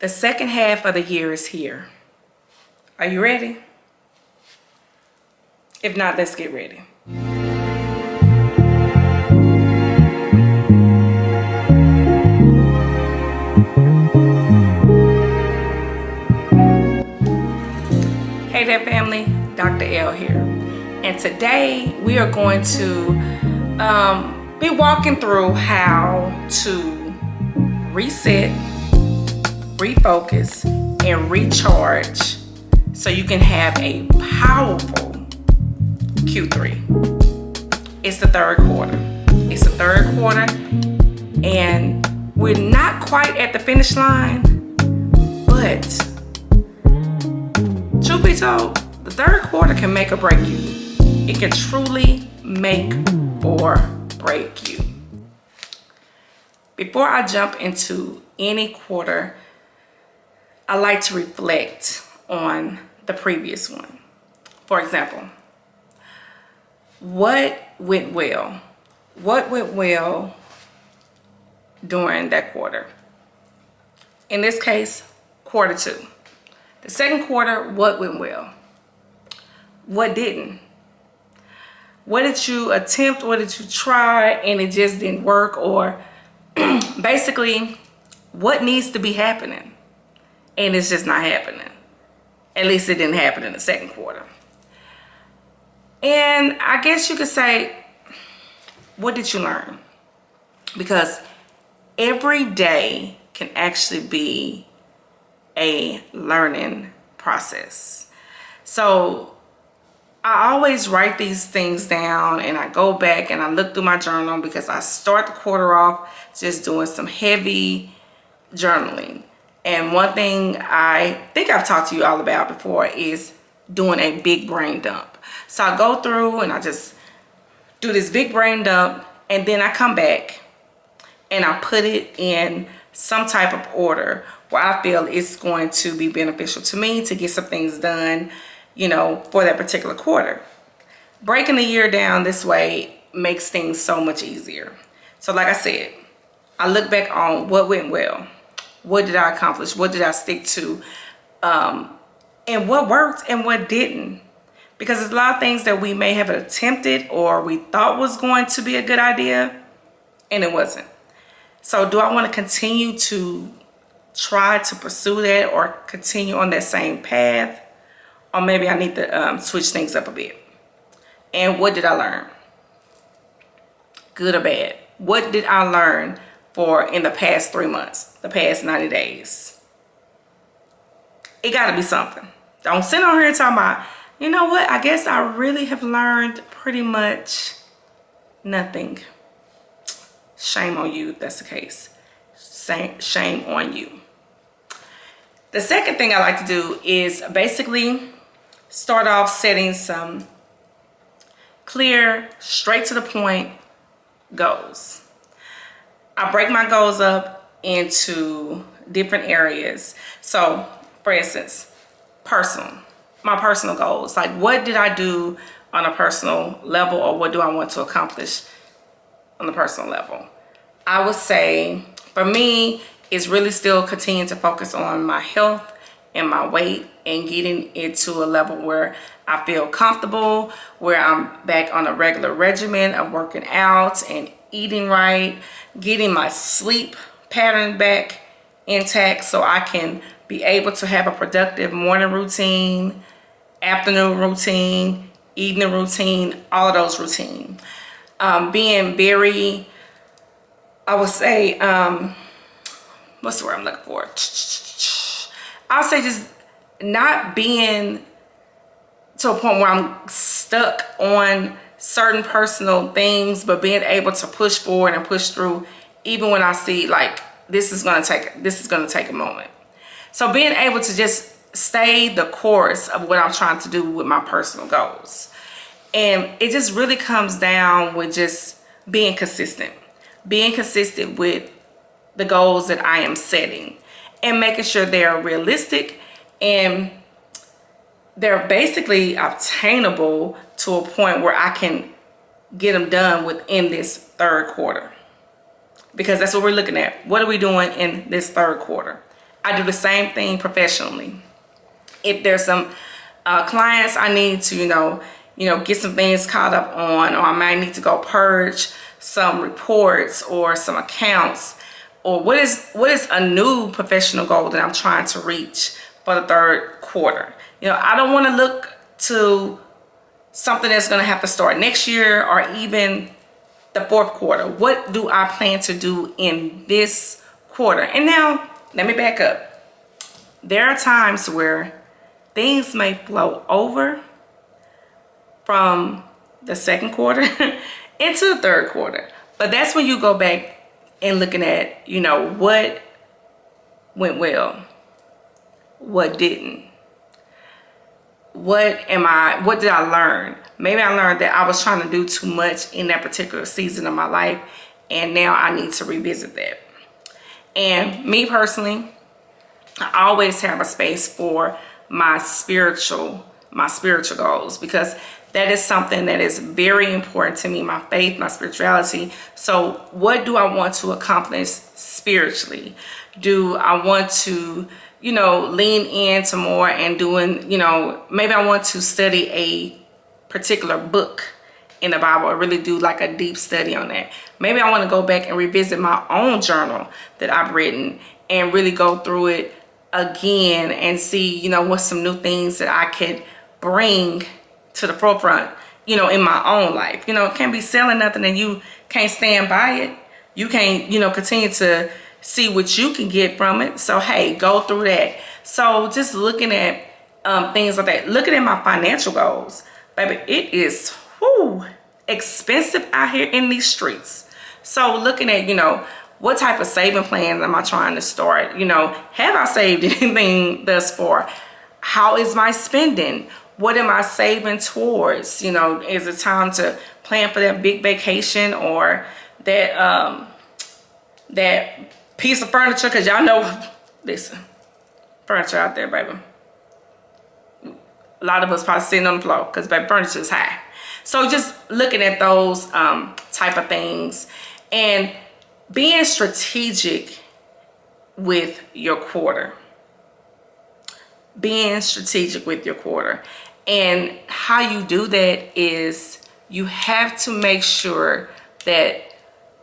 The second half of the year is here. Are you ready? If not, let's get ready. Hey there family, Dr. L here. And today we are going to be walking through how to reset, refocus, and recharge so you can have a powerful Q3. It's the third quarter. It's the third quarter and we're not quite at the finish line, but truth be told, the third quarter can make or break you. It can truly make or break you. Before I jump into any quarter, I like to reflect on the previous one. For example, what went well? What went well during that quarter? In this case, quarter two. The second quarter, what went well? What didn't? What did you attempt? What did you try and it just didn't work? Or basically, what needs to be happening and it's just not happening? At least it didn't happen in the second quarter. And I guess you could say, what did you learn? Because every day can actually be a learning process. So I always write these things down and I go back and I look through my journal because I start the quarter off just doing some heavy journaling. And one thing I think I've talked to you all about before is doing a big brain dump. So I go through and I just do this big brain dump and then I come back and I put it in some type of order where I feel it's going to be beneficial to me to get some things done, you know, for that particular quarter. Breaking the year down this way makes things so much easier. So like I said, I look back on what went well. What did I accomplish? What did I stick to? And what worked and what didn't? Because there's a lot of things that we may have attempted or we thought was going to be a good idea and it wasn't. So do I want to continue to try to pursue that or continue on that same path? Or maybe I need to switch things up a bit. And what did I learn? Good or bad? What did I learn in the past 3 months, the past 90 days? It gotta be something. Don't sit on here talking about, you know what, I guess I really have learned pretty much nothing. Shame on you if that's the case. Shame on you. The second thing I like to do is basically start off setting some clear, straight to the point goals. I break my goals up into different areas. So, for instance, my personal goals. Like, what did I do on a personal level, or what do I want to accomplish on the personal level? I would say, for me, it's really still continuing to focus on my health and my weight and getting it to a level where I feel comfortable, where I'm back on a regular regimen of working out and eating right, getting my sleep pattern back intact so I can be able to have a productive morning routine, afternoon routine, evening routine, all of those routines. Being very, I would say, what's the word I'm looking for? I'll say just not being to a point where I'm stuck on certain personal things, but being able to push forward and push through even when I see like this is gonna take a moment. So being able to just stay the course of what I'm trying to do with my personal goals. And it just really comes down with just being consistent with the goals that I am setting and making sure they are realistic and they're basically obtainable to a point where I can get them done within this third quarter. Because that's what we're looking at. What are we doing in this third quarter? I do the same thing professionally. If there's some clients I need to, get some things caught up on, or I might need to go purge some reports or some accounts, or what is a new professional goal that I'm trying to reach for the third quarter. I don't want to look to something that's going to have to start next year or even the fourth quarter. What do I plan to do in this quarter? And now, let me back up. There are times where things may flow over from the second quarter into the third quarter. But that's when you go back and looking at, what went well, what didn't. What did I learn? Maybe I learned that I was trying to do too much in that particular season of my life, and now I need to revisit that. And me personally, I always have a space for my spiritual goals, because that is something that is very important to me, my faith, my spirituality. So what do I want to accomplish spiritually? Do I want to, lean into more and doing, maybe I want to study a particular book in the Bible, or really do like a deep study on that. Maybe I want to go back and revisit my own journal that I've written and really go through it again and see, what's some new things that I could bring to the forefront, in my own life. Can't be selling nothing and you can't stand by it. You can't, continue to see what you can get from it. So, hey, go through that. So just looking at things like that, looking at my financial goals, baby, it is expensive out here in these streets. So looking at, what type of saving plans am I trying to start? Have I saved anything thus far? How is my spending? What am I saving towards? Is it time to plan for that big vacation or that piece of furniture? Because y'all know, listen, furniture out there, baby. A lot of us probably sitting on the floor because, baby, furniture is high. So just looking at those type of things and being strategic with your quarter. Being strategic with your quarter. And how you do that is you have to make sure that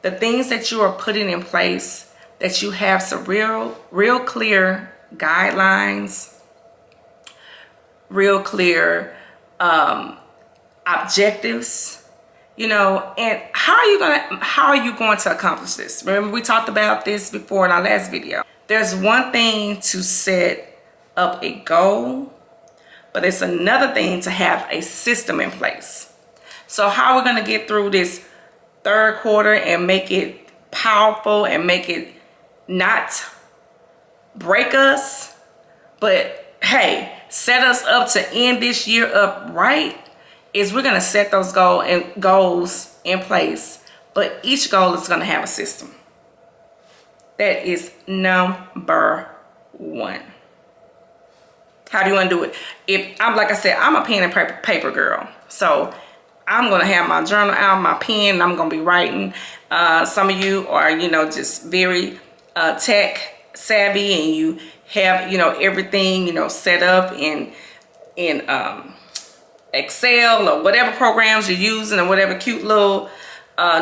the things that you are putting in place, that you have some real clear guidelines, real clear objectives, and how are you going to accomplish this? Remember, we talked about this before in our last video. There's one thing to set up a goal, but it's another thing to have a system in place. So how we're going to get through this third quarter and make it powerful and make it not break us, but hey, set us up to end this year up right, is we're going to set those goals in place, but each goal is going to have a system. That is number one. How do you want to do it? If I'm, like I said, I'm a pen and paper girl. So I'm going to have my journal out, my pen, and I'm going to be writing. Some of you are, just very tech savvy, and you have, everything, set up in Excel or whatever programs you're using, or whatever cute little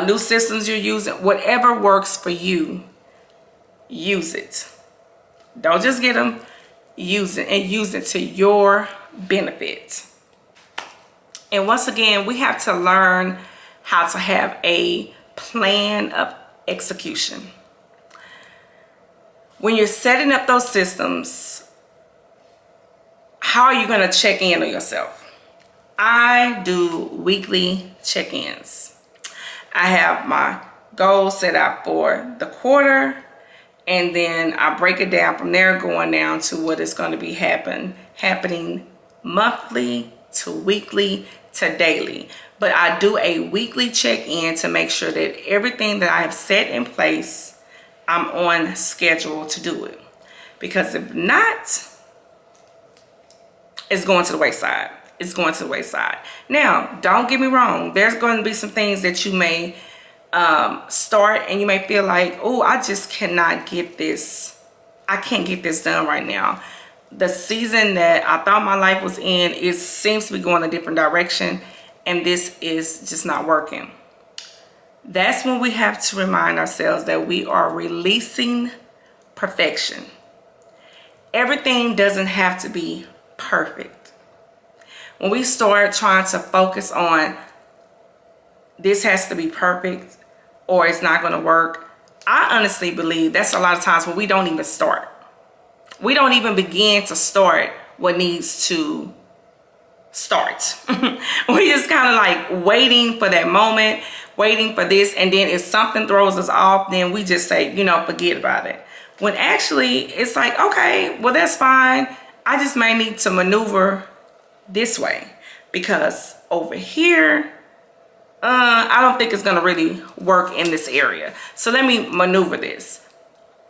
new systems you're using. Whatever works for you, use it. Don't just get them. Use it, and use it to your benefit. And once again, we have to learn how to have a plan of execution. When you're setting up those systems, how are you going to check in on yourself? I do weekly check-ins. I have my goals set out for the quarter, and then I break it down from there, going down to what is going to be happening monthly to weekly to daily. But I do a weekly check-in to make sure that everything that I have set in place, I'm on schedule to do it. Because if not, it's going to the wayside. It's going to the wayside. Now, don't get me wrong. There's going to be some things that you may start and you may feel like, oh, I just cannot get this I can't get this done right now. The season that I thought my life was in, it seems to be going a different direction, and this is just not working. That's when we have to remind ourselves that we are releasing perfection. Everything doesn't have to be perfect. When we start trying to focus on this has to be perfect or it's not going to work, I honestly believe that's a lot of times when we don't even start. We don't even begin to start what needs to start. We just kind of like waiting for that moment, waiting for this, and then if something throws us off, then we just say, you know, forget about it. When actually it's like, okay, well, that's fine. I just may need to maneuver this way because over here, I don't think it's gonna really work in this area. So let me maneuver this.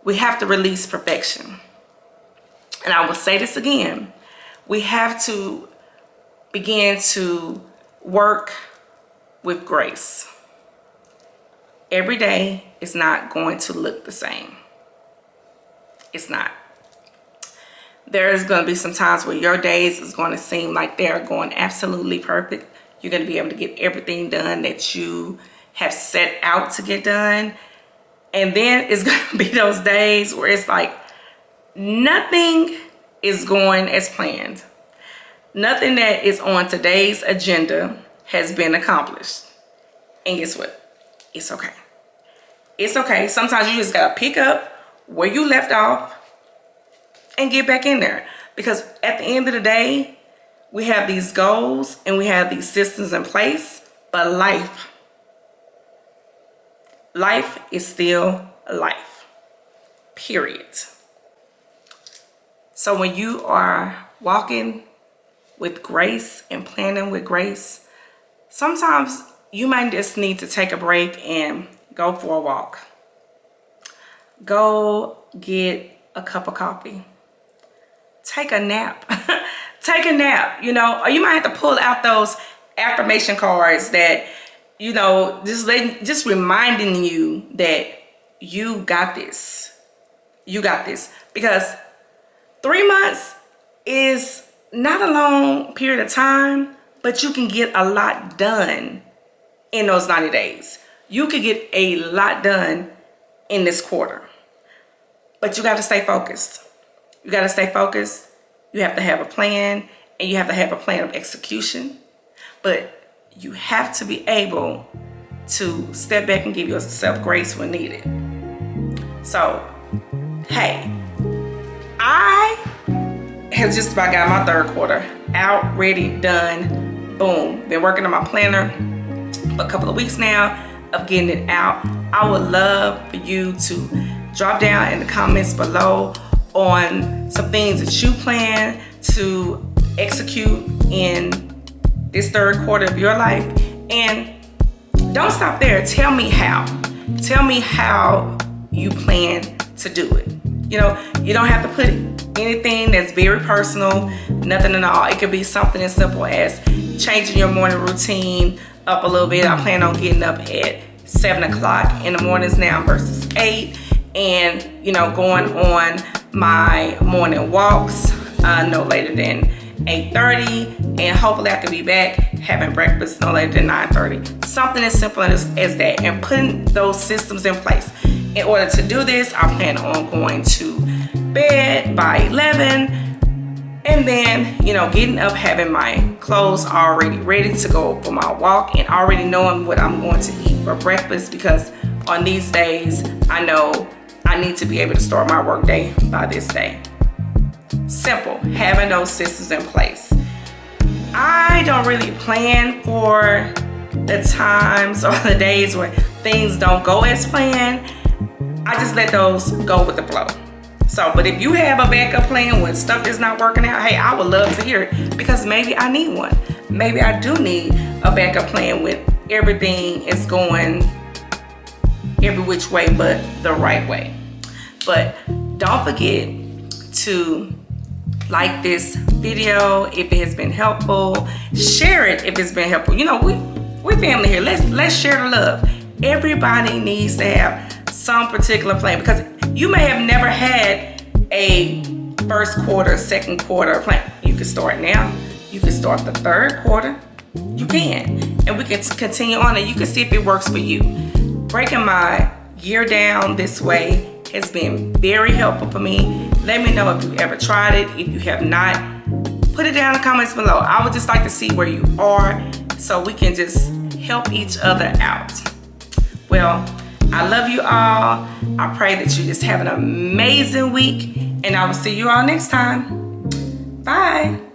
We have to release perfection. And I will say this again, we have to begin to work with grace. Every day is not going to look the same. It's not. There's going to be some times where your days is going to seem like they're going absolutely perfect. You're going to be able to get everything done that you have set out to get done. And then it's going to be those days where it's like nothing is going as planned. Nothing that is on today's agenda has been accomplished. And guess what? It's okay. It's okay. Sometimes you just got to pick up where you left off and get back in there. Because at the end of the day, we have these goals and we have these systems in place, but life is still life, period. So when you are walking with grace and planning with grace, sometimes you might just need to take a break and go for a walk. Go get a cup of coffee. Take a nap. Take a nap, you know, or you might have to pull out those affirmation cards that, you know, just reminding you that you got this. You got this. Because 3 months is not a long period of time, but you can get a lot done in those 90 days. You could get a lot done in this quarter. But you got to stay focused. You got to stay focused. You have to have a plan, and you have to have a plan of execution. But you have to be able to step back and give yourself grace when needed. So, hey, I have just about got my third quarter out, ready, done, boom. Been working on my planner for a couple of weeks now of getting it out. I would love for you to drop down in the comments below on some things that you plan to execute in this third quarter of your life. And don't stop there. Tell me how. Tell me how you plan to do it. You know, you don't have to put anything that's very personal, nothing at all. It could be something as simple as changing your morning routine up a little bit. I plan on getting up at 7 o'clock in the mornings now versus 8. And, you know, going on my morning walks no later than 8:30, and hopefully I can be back having breakfast no later than 9:30. Something as simple as that, and putting those systems in place. In order to do this, I plan on going to bed by 11, and then, you know, getting up, having my clothes already ready to go for my walk, and already knowing what I'm going to eat for breakfast, because on these days I know I need to be able to start my work day by this day. Simple, having those systems in place. I don't really plan for the times or the days where things don't go as planned. I just let those go with the flow. So, but if you have a backup plan when stuff is not working out, hey, I would love to hear it, because maybe I need one. Maybe I do need a backup plan when everything is going every which way but the right way. But don't forget to like this video if it has been helpful. Share it if it's been helpful. You know, we're family here. Let's share the love. Everybody needs to have some particular plan, because you may have never had a first quarter, second quarter plan. You can start now. You can start the third quarter. You can. And we can continue on and you can see if it works for you. Breaking my year down this way has been very helpful for me. Let me know if you ever tried it. If you have not, put it down in the comments below. I would just like to see where you are so we can just help each other out. Well, I love you all. I pray that you just have an amazing week, and I will see you all next time. Bye.